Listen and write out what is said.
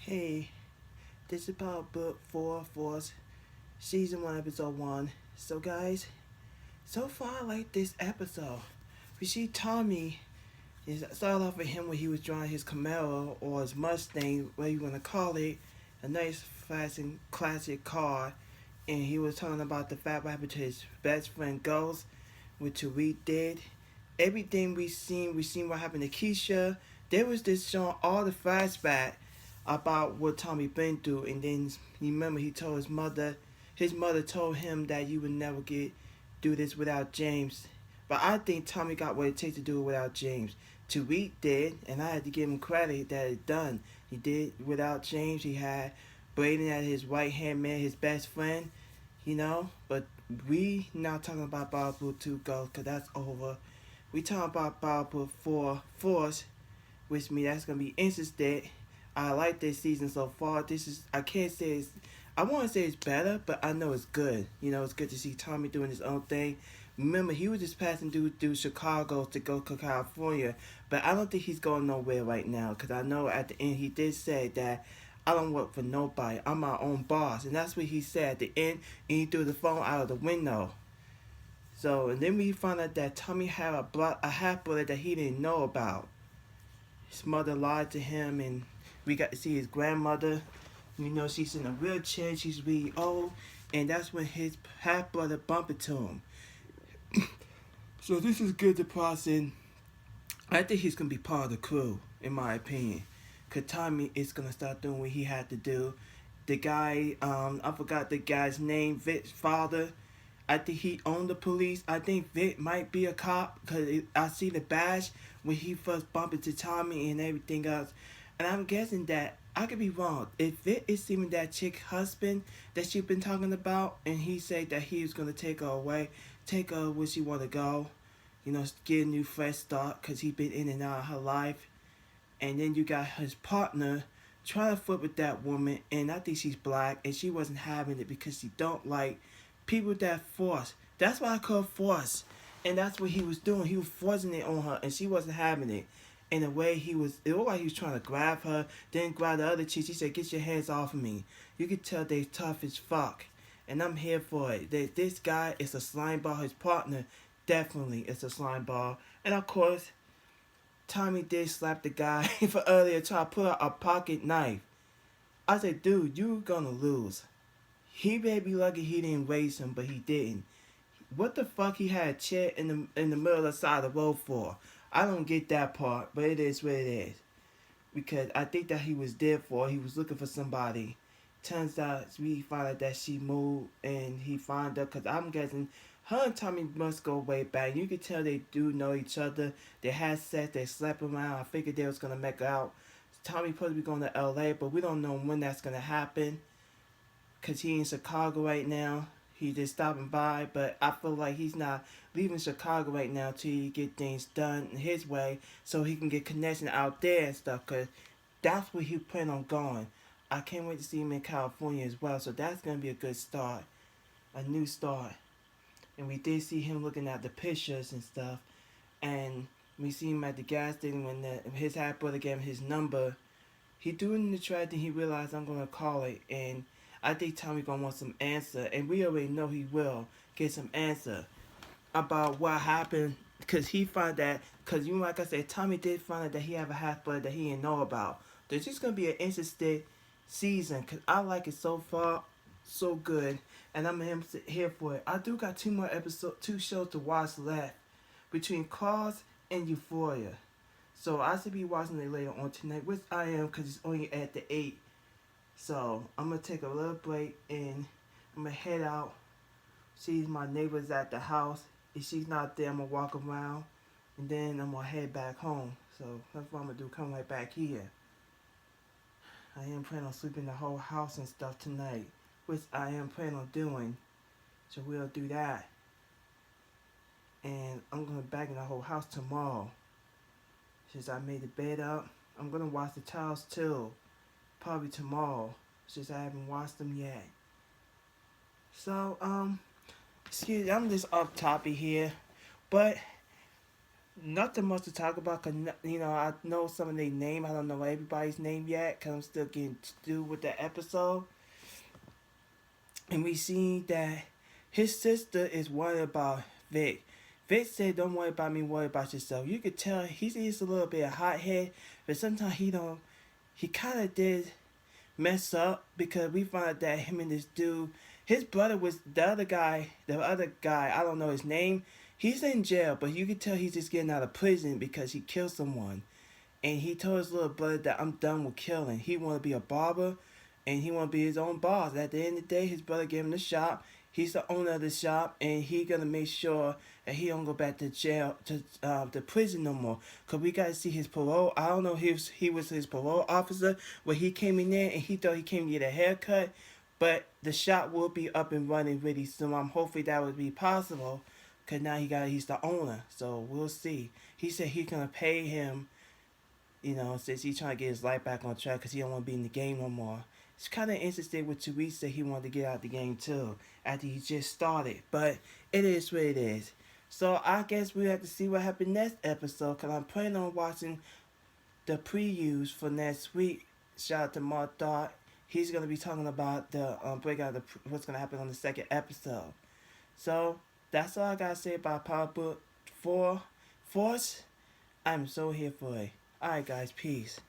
Hey, this is about book 4, Force, season 1, episode 1. So, guys, so far I like this episode. We see Tommy, it started off with him when he was drawing his Camaro or his Mustang, whatever you want to call it, a nice, fast and classic car. And he was talking about the fact what happened to his best friend Ghost, what Tariq did. Everything we seen what happened to Keisha. There was this showing all the flashback about what Tommy been through, and then you remember he told his mother told him that you would never get do this without James. But I think Tommy got what it takes to do it without James. Tariq did, and I had to give him credit that it done. He did without James. He had Braden as his right hand man, his best friend, But we not talking about Bible 2 Ghost, because that's over. We talking about Bible 4 Force, which means that's gonna be interesting. I like this season so far. This is I can't say it's I want to say it's better, but I know it's good. It's good to see Tommy doing his own thing. Remember, he was just passing through Chicago to go to California, but I don't think he's going nowhere right now. Cause I know at the end he did say that I don't work for nobody. I'm my own boss, and that's what he said at the end. And he threw the phone out of the window. So, and then we found out that Tommy had a half brother that he didn't know about. His mother lied to him, and we got to see his grandmother. She's in a wheelchair, she's really old, and that's when his half brother bumped into him. So this is good to process. I think he's gonna be part of the crew, in my opinion. Cause Tommy is gonna start doing what he had to do. The guy, I forgot the guy's name, Vic's father. I think he owned the police. I think Vic might be a cop because I see the badge when he first bumped into Tommy and everything else. And I'm guessing that I could be wrong. If Vic is seeing that chick husband that she's been talking about, and he said that he was gonna take her away, take her where she wanna go, get a new fresh start because he been in and out of her life. And then you got his partner trying to flip with that woman, and I think she's black, and she wasn't having it because she don't like people that force. That's why I call force. And that's what he was doing. He was forcing it on her, and she wasn't having it. In a way, it looked like he was trying to grab her, then grab the other cheek. He said, "Get your hands off of me." You could tell they tough as fuck, and I'm here for it. This guy is a slime ball. His partner definitely is a slime ball, and of course, Tommy did slap the guy for earlier trying to pull out a pocket knife. I said, "Dude, you gonna lose." He may be lucky he didn't raise him, but he didn't. What the fuck he had a chair in the middle of the side of the road for? I don't get that part, but it is what it is. Because I think that he was there for. He was looking for somebody. Turns out we find out that she moved and he found her. Because I'm guessing her and Tommy must go way back. You can tell they do know each other. They had sex. They slept around. I figured they was gonna make out. Tommy supposed to be going to L.A., but we don't know when that's gonna happen. Cause he in Chicago right now. He just stopping by, but I feel like he's not leaving Chicago right now till he get things done his way, so he can get connection out there and stuff. Cause that's where he plan on going. I can't wait to see him in California as well. So that's gonna be a good start, a new start. And we did see him looking at the pictures and stuff, and we see him at the gas station when his half brother gave him his number. He doing the track and he realized I'm gonna call it, and I think Tommy gonna want some answer, and we already know he will get some answer about what happened, cause he found that, cause like I said, Tommy did find out that he have a half brother that he didn't know about. There's just gonna be an interesting season, cause I like it so far, so good, and I'm here for it. I do got two shows to watch left between Cars and Euphoria. So I should be watching it later on tonight, which I am because it's only at the 8. So I'm going to take a little break and I'm going to head out, see my neighbors at the house. If she's not there, I'm going to walk around and then I'm going to head back home. So that's what I'm going to do, come right back here. I am planning on sleeping the whole house and stuff tonight, which I am planning on doing. So we'll do that. And I'm going to back in the whole house tomorrow. Since I made the bed up, I'm gonna wash the towels too. Probably tomorrow. Since I haven't washed them yet. So, excuse me, I'm just off topic here. But nothing much to talk about. Cause you know, I know some of their name. I don't know everybody's name yet. Cause I'm still getting to do with the episode. And we see that his sister is worried about Vic. Vic said, "Don't worry about me. Worry about yourself." You could tell he's a little bit of hothead, but sometimes he don't. He kind of did mess up because we found out that him and this dude, his brother was the other guy. The other guy, I don't know his name. He's in jail, but you can tell he's just getting out of prison because he killed someone. And he told his little brother that I'm done with killing. He want to be a barber, and he want to be his own boss. At the end of the day, his brother gave him the shop. He's the owner of the shop, and he gonna make sure that he don't go back to jail to the prison no more. Cause we gotta see his parole. I don't know if he was his parole officer where he came in there and he thought he came to get a haircut, but the shop will be up and running really soon. I'm hopefully that would be possible. Cause now he's the owner, so we'll see. He said he's gonna pay him, you know, since he's trying to get his life back on track because he don't want to be in the game no more. It's kind of interesting with Therese that he wanted to get out the game too after he just started, but it is what it is. So I guess we have to see what happens next episode because I'm planning on watching the previews for next week. Shout out to Mark Dart. He's gonna be talking about the breakout of what's gonna happen on the second episode. So that's all I gotta say about Power Book 4 Force. I'm so here for it. Alright guys, peace.